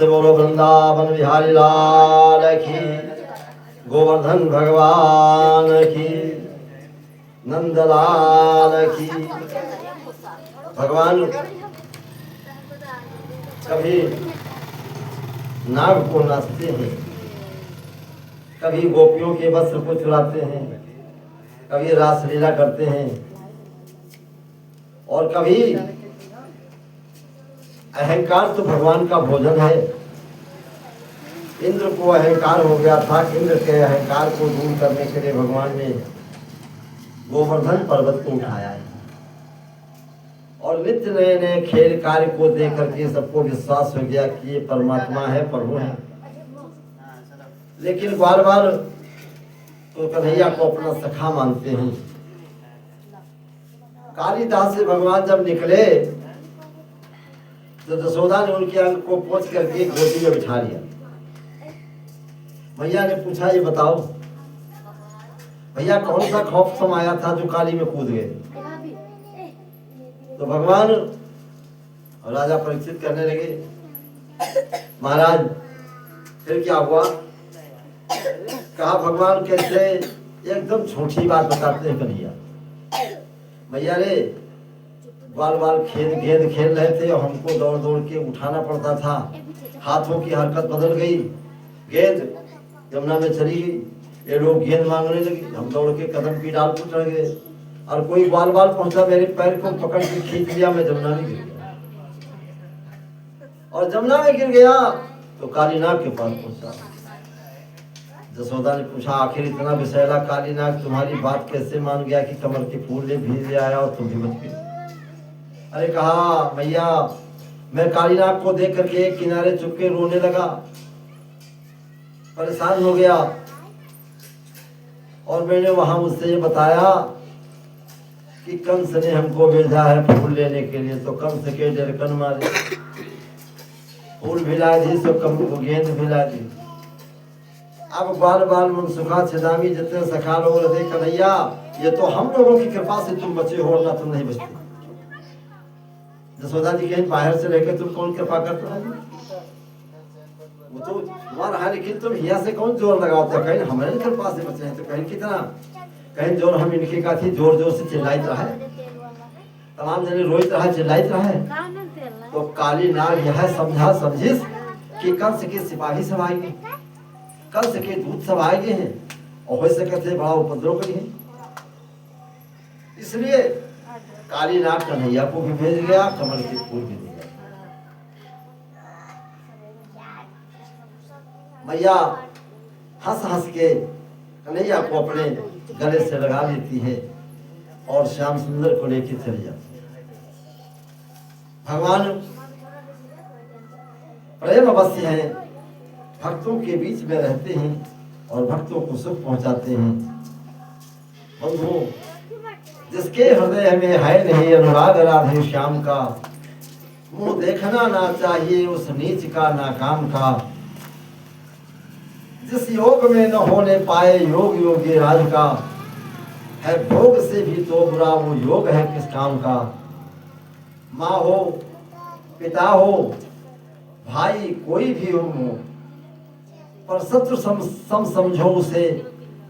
बोलो वृंदावन बिहारी लाल की, गोवर्धन भगवान की, नंदलाल की। भगवान कभी नाग को नाचते हैं, कभी गोपियों के वस्त्र को चुराते हैं, कभी रासलीला करते हैं और कभी अहंकार तो भगवान का भोजन है। इंद्र को अहंकार हो गया था। इंद्र के अहंकार को दूर करने के लिए भगवान ने गोवर्धन पर्वत को उठाया है और नित्य नए नए खेल कार्य को देख करके सबको विश्वास हो गया कि ये परमात्मा है, प्रभु है। लेकिन बार बार तो कन्हैया को अपना सखा मानते हैं। कालिदास से भगवान जब निकले तो जसोदा ने उनके अंग को पोंछ करके गोदी में बिठा लिया। भैया ने पूछा, ये बताओ भैया कौन सा खौफ समाया था जो काली में कूद गए? तो भगवान और राजा परीक्षित करने लगे, महाराज फिर क्या हुआ? कहा भगवान कैसे एकदम छोटी बात बताते हैं कन्हैया। भैया रे बाल बाल गेंद खेल रहे थे और हमको दौड़ दौड़ के उठाना पड़ता था। हाथों की हरकत बदल गई, गेंद यमुना में चली गई। ये लोग गेंद मांगने लगे, हम दौड़ के कदम की डाल पर चढ़ गए और कोई बाल बाल पहुंचा, मेरे पैर को पकड़ के खींच लिया, मैं जमुना में गिर गया। और जमुना में गिर गया तो कालीनाग के पास पहुंचा। जसोदा ने पूछा, आखिर इतना विषैला कालीनाग तुम्हारी बात कैसे मान गया कि कमर के फूल ले भी ले आया और तुम भी बच गए? अरे कहा भैया मैं कालीनाग को देख करके एक किनारे चुपके रोने लगा, परेशान हो गया और मैंने वहां मुझसे ये बताया कि कंस ने हमको भेजा है फूल लेने के लिए, तो कंस के डरकन मारे फूल भिला दी, सो कम को गेंद भिला दी। अब बाल बाल मनसुखा छिदामी जितने सखा लोग रहते, कन्हैया ये तो हम लोगों की कृपा से तुम बचे हो, ना तुम नहीं बचते। जसोदा जी कहीं बाहर से लेकर तुम कौन कृपा करता है? वो तो तुम्हारा है, लेकिन तुम यहाँ से कौन जोर लगाओ? कहीं हमारे कृपा से बचे हैं तो कहीं कितना, कहीं जोर हम इनके का थी, जोर जोर से चिल्लाइत रहा है, तमाम जने रोइत रहा, चिल्लाइत रहा है। तो काली नाग यह समझा समझिस कि कंस के सिपाही सब आएंगे, कंस के दूत सब आएंगे हैं और हो सके थे बड़ा उपद्रव करेंगे, इसलिए काली नाग कन्हैया को भी भेज गया, कमल के फूल भी दे गया। मैया हंस हंस के कन्हैया को अपने गले से लगा लेती है और श्याम सुंदर को लेकर चली जाती है। भगवान प्रेम अवश्य है, भक्तों के बीच में रहते हैं और भक्तों को सुख पहुंचाते हैं। बंधुओं, जिसके हृदय में है नहीं अनुराग राधे श्याम का, मुंह देखना ना चाहिए उस नीच का नाकाम का। जिस योग में न होने पाए योग योगी राज का, है भोग से भी तो बुरा वो योग है किस काम का। माँ हो पिता हो भाई कोई भी हो, पर शत्रु सम समझो उसे,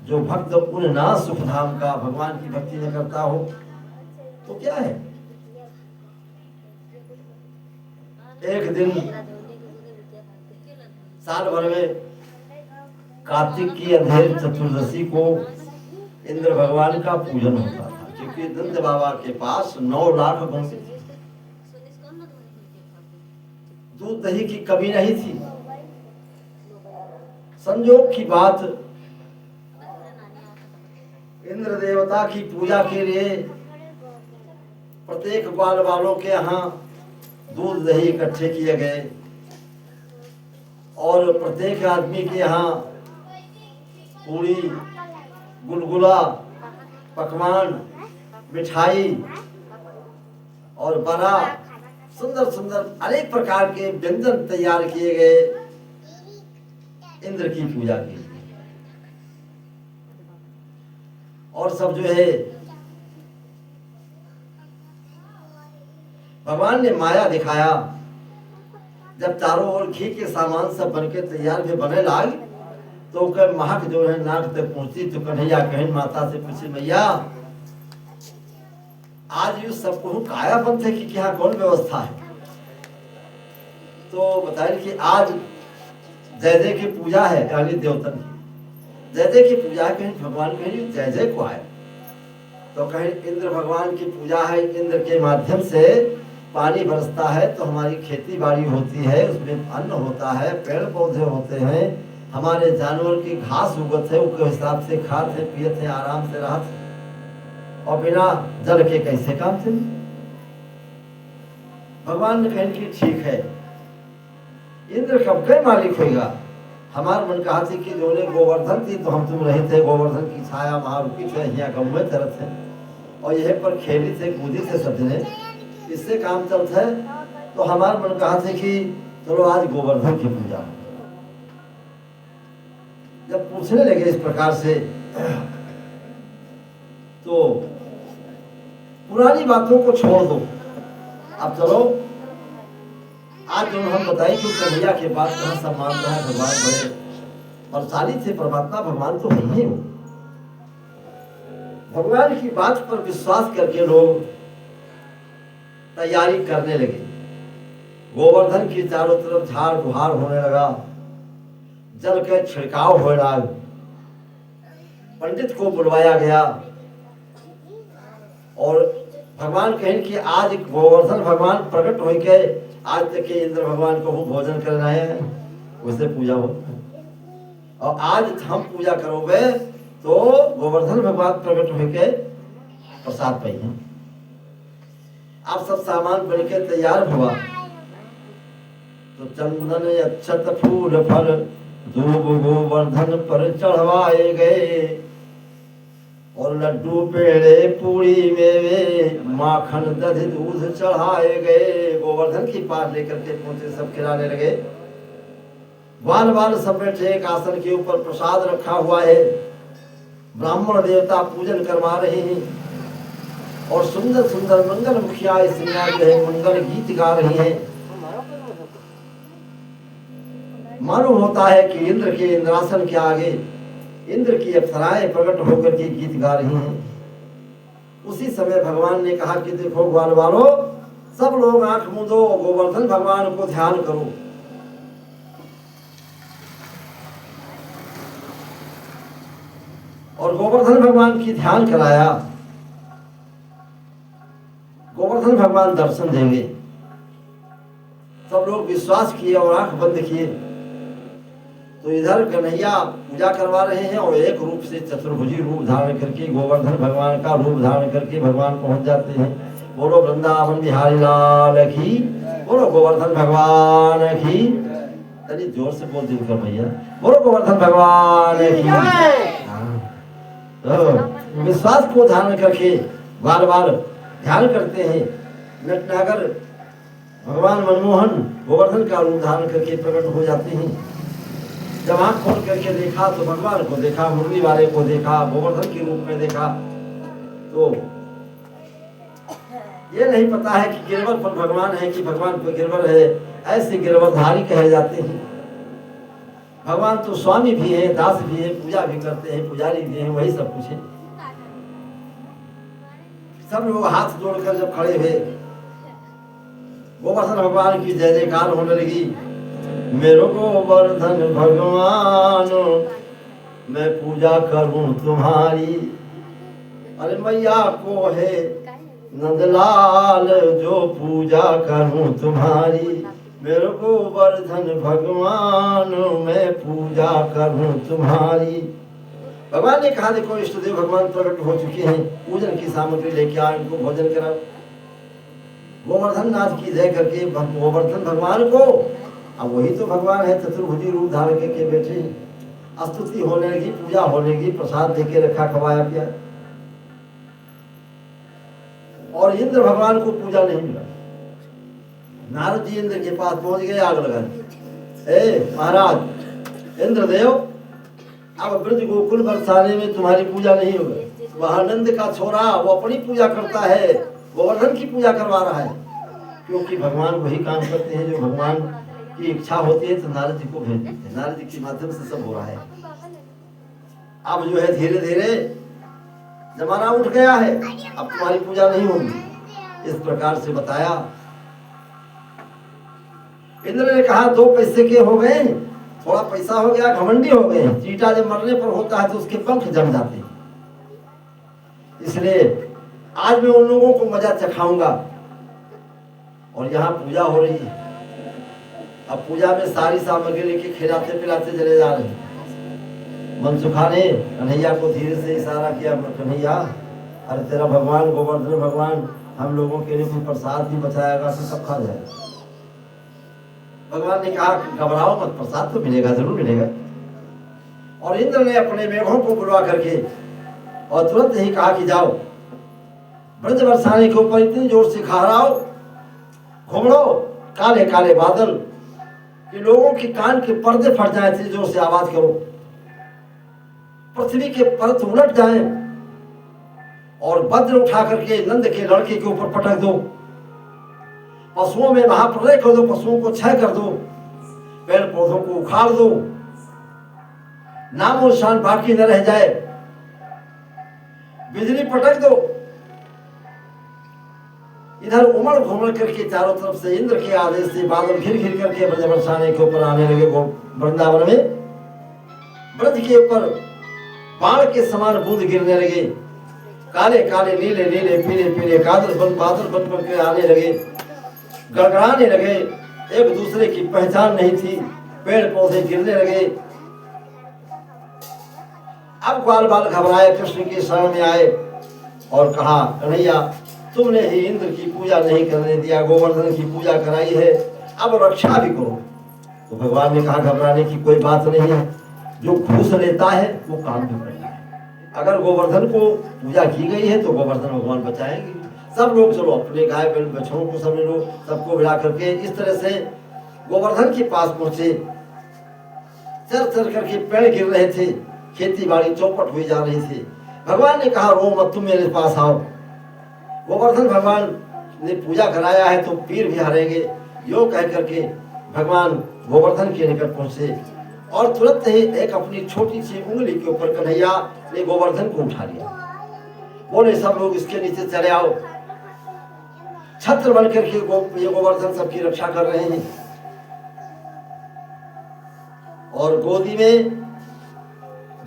जो भक्त उन ना सुख धाम का। भगवान की भक्ति न करता हो तो क्या है? एक दिन साल भर में कार्तिक की अंधेर चतुर्दशी को इंद्र भगवान का पूजन होता था, क्योंकि नंद बाबा के पास 9 लाख भैंसे थी, दूध दही की कमी नहीं थी। संयोग की बात, इंद्र देवता की पूजा के लिए प्रत्येक ग्वाल वालों के यहाँ दूध दही इकट्ठे किए गए और प्रत्येक आदमी के यहाँ पूरी गुलगुला पकवान मिठाई और बड़ा सुंदर सुंदर अनेक प्रकार के व्यंजन तैयार किए गए इंद्र की पूजा के लिए। और सब जो है भगवान ने माया दिखाया जब चारों ओर घी के सामान सब बन के तैयार भी बने लाग, तो कह महक जो है नाक तक पहुंची। तो कन्हैया कहन माता से पूछे, मैया आज यू सब को काया बंद है कि क्या कौन व्यवस्था है? तो बताए कि आज जय जय की पूजा है, यानी देवतन की जय जय की पूजा है। कहीं भगवान कहीं जय जय को आए, तो कहीं इंद्र भगवान की पूजा है। इंद्र के माध्यम से पानी बरसता है तो हमारी खेती बाड़ी होती है, उसमें अन्न होता है, पेड़ पौधे होते हैं, हमारे जानवर की घास उगत है, उसके हिसाब से खाते पीते हैं, आराम से रहते। और बिना जल के कैसे काम चले? भगवान ने कहा कि ठीक है, इंद्र कब के मालिक होगा? हमार मन कहा थी कि जो गोवर्धन थी तो हम तुम रहे थे, गोवर्धन की छाया वहां रुकी थे, यहाँ गाँव में तरफ थे और यह पर खेली थे, कूदी थे सजने, इससे काम चलता है। तो हमार मन कहा थे कि चलो आज गोवर्धन की पूजा। जब पूछने लगे इस प्रकार से, तो पुरानी बातों को छोड़ दो, अब चलो आज जो हम बताएं कि कन्हैया के बाद कहाँ सब मानता है भगवान बड़े बलशाली थे, परमात्मा भगवान तो नहीं हो। भगवान की बात पर विश्वास करके लोग तैयारी करने लगे। गोवर्धन की चारों तरफ झाड़ बुहार होने लगा, जल के छिड़काव हो रहा, पंडित को बुलवाया गया और भगवान कहें कि आज गोवर्धन भगवान प्रकट हो के आज तक के इंद्र भगवान को भोजन करना है, उसे पूजा हो। और आज हम पूजा करोगे तो गोवर्धन भगवान प्रकट हो के प्रसाद पाइए। आप सब सामान बनके तैयार हुआ, तो चंदन अक्षत फूल फल दूब गोवर्धन पर चढ़वाए गए और लड्डू पेड़े पूरी मेवे माखन दधि दूध चढ़ाए गए। गोवर्धन की पास लेकर के पहुंचे, सब खिलाने लगे। बाल बाल सब बैठे, एक आसन के ऊपर प्रसाद रखा हुआ है, ब्राह्मण देवता पूजन करवा रहे हैं और सुंदर सुंदर मंगल मुखिया स्त्रियां जो है मंगल गीत गा रही हैं। मालूम होता है कि इंद्र के इंद्रासन के आगे इंद्र की अप्सराएं प्रकट होकर के गीत गा रही हैं। उसी समय भगवान ने कहा कि देखो ग्वाल वालों, सब लोग आंख मूंदो, गोवर्धन भगवान को ध्यान करो। और गोवर्धन भगवान की ध्यान कराया। गोवर्धन भगवान दर्शन देंगे। सब लोग विश्वास किए और आंख बंद किए। तो इधर कन्हैया पूजा करवा रहे हैं और एक रूप से चतुर्भुजी रूप धारण करके गोवर्धन भगवान का रूप धारण करके भगवान पहुंच जाते हैं। बोलो वृंदावन बिहारी लाल की, बोलो गोवर्धन भगवान की। तनी जोर से बोल दिल कर भैया, बोलो गोवर्धन भगवान की। तो विश्वास को धारण करके बार बार ध्यान करते हैं। नटनागर भगवान मनमोहन गोवर्धन का रूप धारण करके प्रकट हो जाते हैं। जब आंख खोल करके देखा तो भगवान को देखा, मुरली वाले को देखा, गोवर्धन के रूप में देखा। तो ये नहीं पता है कि गिरवर पर भगवान है कि भगवान पर गिरवर है। ऐसे गिरवरधारी कहे जाते हैं। भगवान तो स्वामी भी है, दास भी है, पूजा भी करते हैं, पुजारी भी है, वही सब कुछ है। सब लोग हाथ जोड़कर जब खड़े हुए, गोवर्धन भगवान की जय जयकार होने लगी। मेरो गोवर्धन भगवान मैं पूजा करूं तुम्हारी। अरे मैया को है नंदलाल जो पूजा करूं तुम्हारी। मेरो गोवर्धन भगवान मैं पूजा करूं तुम्हारी। भगवान ने कहा देखो इष्ट देव भगवान प्रकट हो चुके हैं, पूजन की सामग्री लेके आओ, इनको भोजन कराओ। गोवर्धन नाथ की जय करके गोवर्धन भगवान को, अब वही तो भगवान है, चतुर्भुजी रूप धारण करके बैठे। स्तुति होने लगी, पूजा होने लगी, प्रसाद देके रखा, खवाया पिया। और इंद्र भगवान को पूजा नहीं मिला। नारद जी इंद्र के पास पहुंच गए, आग लगा दी। ए महाराज इंद्रदेव, अब ब्रज गोकुल बरसाने में तुम्हारी पूजा नहीं होगी। वहां नंद का छोरा वो अपनी पूजा करता है, गोवर्धन की पूजा करवा रहा है। क्योंकि भगवान वही काम करते हैं जो भगवान की इच्छा होती है तो नारद जी को भेज देते हैं। नारद जी के माध्यम से सब हो रहा है। अब जो है धीरे धीरे जमाना उठ गया है, अब तुम्हारी पूजा नहीं होगी, इस प्रकार से बताया। इंद्र ने कहा 2 पैसे के हो गए, थोड़ा पैसा हो गया, घमंडी हो गए। चींटा जब मरने पर होता है तो उसके पंख जम जाते हैं, इसलिए आज मैं उन लोगों को मजा चखाऊंगा। और यहाँ पूजा हो रही है, अब पूजा में सारी सामग्री लेके खिलाते पिलाते चले जा रहे हैं। मनसुखा ने कन्हैया को धीरे से इशारा किया, कन्हैया अरे तेरा भगवान गोवर्धन भगवान हम लोगों के लिए कोई प्रसाद भी बचाएगा तो सब खा जाएगा। भगवान ने कहा घबराओ मत, प्रसाद तो मिलेगा, जरूर मिलेगा। और इंद्र ने अपने मेघों को बुलवा करके और तुरंत ही कहा कि जाओ ब्रज बरसाने के ऊपर इतनी जोर से खहराओ, घुमड़ो काले काले बादल कि लोगों के कान के पर्दे फट जाए, इतनी जोर से आवाज करो, पृथ्वी के परत उलट जाए और वज्र उठा करके नंद के लड़के के ऊपर पटक दो, पशुओं में महाप्रलय कर दो, पशुओं को क्षय कर दो, पेड़ पौधों को उखाड़ दो, नाम और शान बाकी न रह जाए, बिजली पटक दो। इधर उमड़ घुमड़ करके चारों तरफ से इंद्र के आदेश से बादल घिर घिर करके ब्रज बरसाने के ऊपर आने लगे। वृंदावन में ब्रज के ऊपर बाण के समान बूंद गिरने लगे, काले काले नीले नीले पीले पीले बादल बन के आने लगे, गड़गड़ाने लगे, एक दूसरे की पहचान नहीं थी, पेड़ पौधे गिरने लगे। अब ग्वाल बाल घबराए कृष्ण की शरण में आए और कहा कन्हैया तुमने ही इंद्र की पूजा नहीं करने दिया, गोवर्धन की पूजा कराई है, अब रक्षा भी करो। तो भगवान ने कहा घबराने की कोई बात नहीं है, जो घूस लेता है वो काम भी करता है। अगर गोवर्धन को पूजा की गई है तो गोवर्धन भगवान बचाएंगे। सब लोग चलो अपने गाय बैल बछड़ों को सब लोग सबको मिला करके इस तरह से गोवर्धन के पास पहुंचे। चर चर करके पेड़ गिर रहे थे, खेती बाड़ी चौपट हुई जा रही थी। भगवान ने कहा रो मत, तुम मेरे पास आओ। गोवर्धन भगवान ने पूजा कराया है तो पीर भी हारेंगे, यो कह करके भगवान गोवर्धन के निकट पहुंचे और तुरंत ही एक अपनी छोटी सी उंगली के ऊपर कन्हैया ने गोवर्धन को उठा लिया। बोले सब लोग इसके नीचे चले आओ। छत्र बन करके ये गोवर्धन सबकी रक्षा कर रहे हैं और गोदी में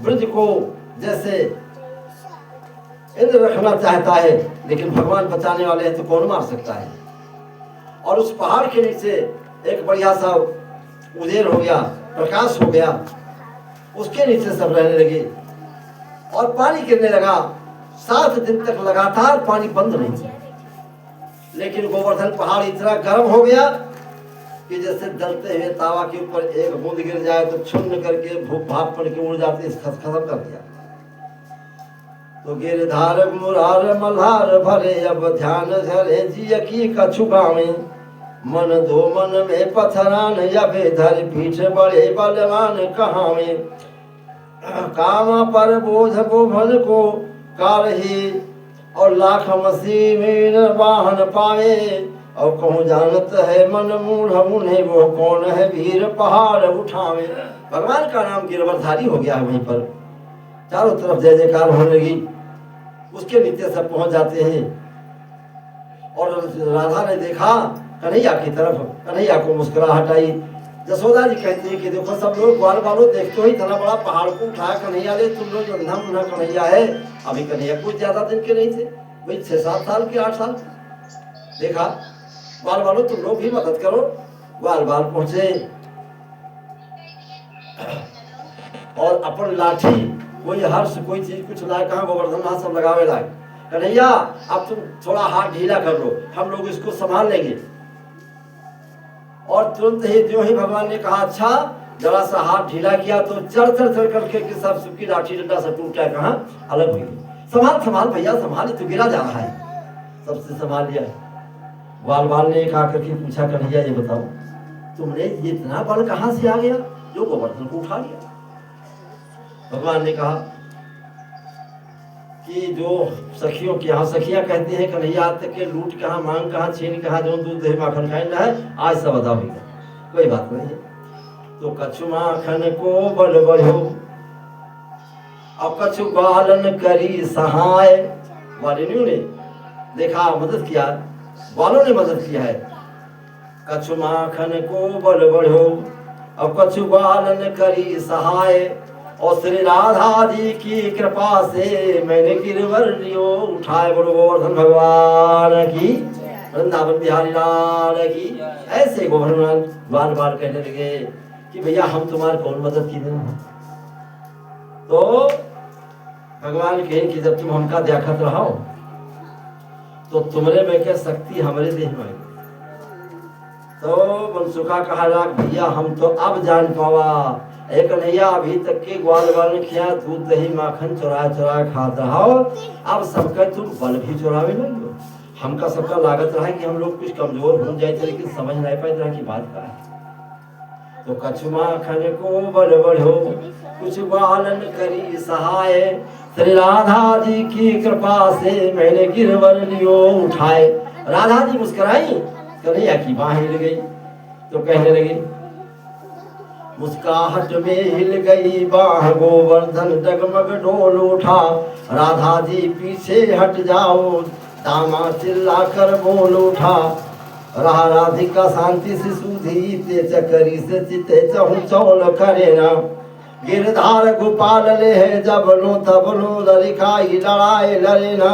ब्रज को जैसे इंद्र रखना चाहता है, लेकिन भगवान बचाने वाले हैं तो कौन मार सकता है। और उस पहाड़ के नीचे एक बढ़िया सा उजेर हो गया, प्रकाश हो गया, उसके नीचे सब रहने लगे और पानी गिरने लगा। 7 दिन तक लगातार पानी बंद नहीं हुआ, लेकिन गोवर्धन पहाड़ इतना गर्म हो गया कि जैसे जलते हुए तावा के ऊपर एक बूंद गिर जाए तो छुन्न करके भूप भाप पड़ के उड़ जाते, खत्म कर दिया। तो गिरधार मुरार मल्हार भरे अब ध्यान धरे जिय की कछु गावे, मन दो मन में पथरान यबे धर पीठ बड़े बलवान कहावे। कामा पर बोझ गोभन को कारही और लाख मसी में वाहन पावे, और कहूँ जानत है मन मूढ़ मुने वो कौन है वीर पहाड़ उठावे। भगवान का नाम गिरवरधारी हो गया है वहीं पर, चारों तरफ जय जयकार होने लगी। उसके नीचे सब पहुंच जाते हैं और राधा ने देखा कन्हैया की तरफ, कन्हैया को मुस्कुराहट आई। जसोदा जी कहती है कि देखो सब लोग ग्वाल बालों देखते हो इतना बड़ा पहाड़ को उठाया कन्हैया ने, तुम लोग अंधा मुन्ना कन्हैया है। अभी कन्हैया कुछ ज्यादा दिन के नहीं थे, वही 6-7 साल के 8 साल। देखा ग्वाल बालों तुम लोग भी मदद करो। ग्वाल बाल पहुंचे और अपन लाठी कोई हर्ष कोई चीज कुछ लाए, कहा गोवर्धन हाथ सब लगावे लाए। कन्हैया अब तुम थोड़ा हाथ ढीला कर लो, हम लोग इसको संभाल लेंगे। और तुरंत ही जो ही भगवान ने कहा अच्छा, जरा सा हाथ ढीला किया तो चढ़ करके सब सबकी लाठी डंडा से टूटा, कहा अलग हुई। संभाल भैया संभाल, तो गिरा जा रहा है। सबसे संभाल लिया। ग्वाल बाल ने एक आकर के पूछा कन्हैया ये बताओ तुमने ये इतना बल कहाँ से आ गया जो गोवर्धन को उठा लिया। भगवान ने कहा कि जो सखियों की यहाँ सखियां कहती हैं कन्हैया तक के लूट कहाँ मांग कहाँ छीन कहाँ जो दूध दही माखन खाए ना है, आज सब अदा होगा। कोई बात नहीं है। तो कछु माखन को बल बढ़ो और कछु बालन करी सहाय। वालिनियों ने देखा, मदद किया, बालों ने मदद किया है। कछु माखन को बल बढ़ो और कछु बालन करी सहाय, और श्री राधा जी की कृपा से मैंने गिरवर लियो उठाए। बोलो गोवर्धन भगवान की, वृंदावन बिहारी लाल की। ऐसे गोवर्धन बार बार कहने लगे कि भैया हम तुम्हारी कौन मदद की दें। तो भगवान कहे कि जब तुम हमका देखत रहो तो तुम्हारे में क्या शक्ति हमारे देह में। तो मनसुखा कहा भैया हम तो अब जान पावा, एक नैया अभी तक के ग्वाल बाल खिया दूध दही माखन चुरा चुरा खात रहो, अब सबका तुम बल भी चुरावे लगे। हमका सबका लागत रहा है कि हम लोग कुछ कमजोर हो जाए, लेकिन समझ नहीं पाए तरह की बात का है। तो कछु माखन को बल बढ़ो कुछ बालन करी सहाय, श्री राधा जी की कृपा से मैंने गिरवर लियो उठाए। राधा जी मुस्कुराई, कन्हैया की बाहें हिल गई। तो कहने लगी, मुस्काहट में हिल गई बाह, गोवर्धन डगमग डोल उठा। राधा जी पीछे हट जाओ, दामा चिल्ला कर बोल उठा। रहा राधिका शांति से सूधी, ते चकरी से चिते चहु चौल करे ना। गिरधार गोपाल ले है जब लो तब लो, ललिकाई लड़ाई लड़े ना।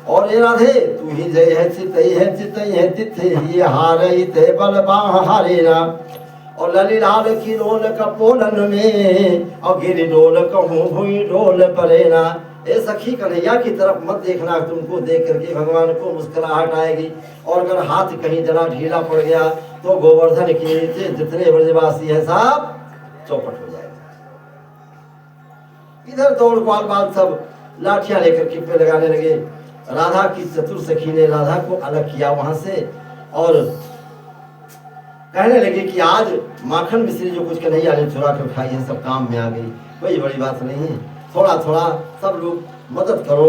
और ये राधे तू ही जय है चितई है चितई है तिथे ही हारई ते बल बाह हारे ना। और लली लाल की डोल कपोलन में, और गिर डोल कहूँ भूई डोल परे ना। ए सखी कन्हैया की तरफ मत देखना, तुमको देख करके भगवान को मुस्कुराहट आएगी। और अगर हाथ कहीं जरा ढीला पड़ गया तो गोवर्धन के नीचे जितने ब्रजवासी है सब चौपट हो जाएगा। इधर दौड़ ग्वाल बाल सब लाठियां लेकर के पे लगाने लगे। राधा की चतुर सखी ने राधा को अलग किया वहां से, और कहने लगे कि आज माखन मिश्री जो कुछ कन्हैया ने चुरा कर खाई है सब काम में आ गई, कोई बड़ी बात नहीं है। थोड़ा थोड़ा सब लोग मदद करो।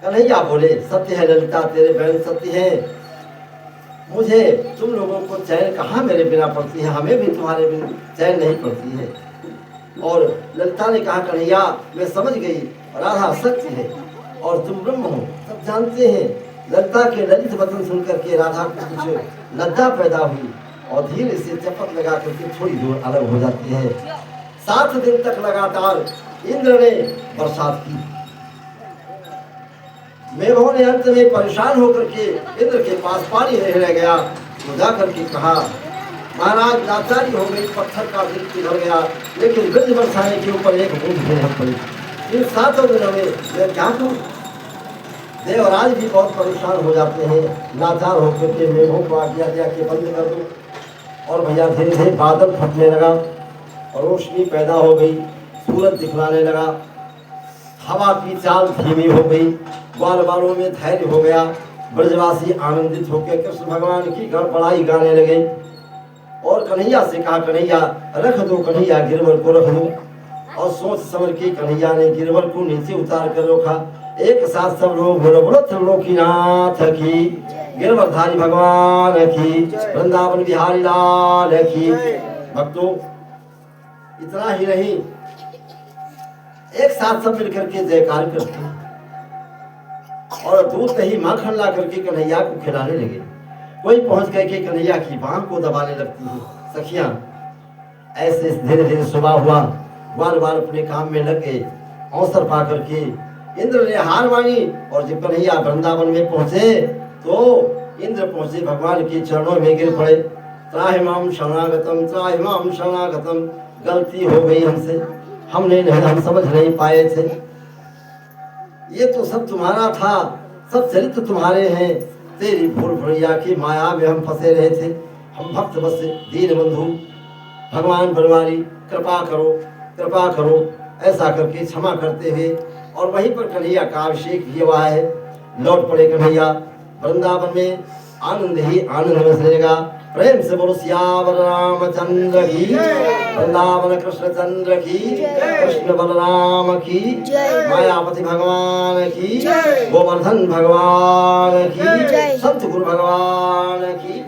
कन्हैया बोले, सत्य है ललिता तेरे बहन सत्य है, मुझे तुम लोगों को चैन कहाँ मेरे बिना पड़ती है, हमें भी तुम्हारे बिना चैन नहीं पड़ती है। और ललिता ने कहा, कन्हैया मैं समझ गई, राधा सत्य है और तुम ब्रह्म हो, सब जानते हैं। ललिता के ललित वचन सुनकर के राधा को कुछ लज्जा पैदा हुई और धीरे से चपत लगा करके थोड़ी दूर अलग हो जाती है। 7 दिन तक लगातार इंद्र ने बरसात की। मेघों ने अंत में परेशान होकर के इंद्र के पास पानी नहीं रह गया, तो जाकर के कहा, महाराज लाचारी हो गई, पत्थर का दिल पिघल गया, लेकिन ब्रज बरसाने के ऊपर एक बूंद भी नहीं पड़ी। इन 7 दिनों में मैं क्या करूं? देवराज भी बहुत परेशान हो जाते हैं, लाचार होकर के मेघों को आज्ञा दिया कि बंद कर दो। और भैया धीरे धीरे बादल फटने लगा, रोशनी पैदा हो गई, सूरज दिखलाने लगा, हवा की चाल धीमी हो गई, ग्वाल बालों में धैर्य हो गया। ब्रजवासी आनंदित होकर कृष्ण भगवान की गड़बड़ाई गाने लगे। और कन्हैया से कहा, कन्हैया रख दो, कन्हैया गिरवर को रख दो। और सोच समझ के कन्हैया ने गिरवर को नीचे उतार कर रखा। एक साथ सब लोग बोलो, बोलो त्रिलोकीनाथ की, गिरवरधारी भगवान की, वृंदावन बिहारी लाल की। भक्तों इतना ही नहीं, एक साथ सब मिलकर के जयकार करते हैं और दूध दही माखन ला करके कन्हैया को खिलाने लगे। कोई पहुंच गए कि कन्हैया की बांह को दबाने लगती है सखियां। ऐसे धीरे धीरे सुबह हुआ, ग्वाल बाल अपने काम में लग गए। अवसर पा करके इंद्र ने हार मानी और जब कन्हैया वृंदावन में पहुंचे तो इंद्र पहुंचे भगवान के चरणों में गिर पड़े। त्राहि माम शरणागतम, त्राहि माम शरणागतम, गलती हो गई हमसे, हम समझ नहीं पाए थे, ये तो सब तुम्हारा था, सब चरित्र तुम्हारे हैं, तेरी भूल भुलैया की माया में हम फंसे रहे थे। हम भक्त बस दीन बंधु, भगवान बनवारी कृपा करो, कृपा करो, ऐसा करके क्षमा करते हुए और वहीं पर कन्हैया का अभिषेक भी हुआ है। लौट पड़े कन्हैया वृंदावन में, आनंद ही आनंद में रहेगा। प्रेम से बोलो सियावर रामचंद्र की, वृंदावन कृष्ण चंद्र की, कृष्ण बलराम की, मायापति भगवान की, गोवर्धन भगवान की, संत गुरु भगवान की।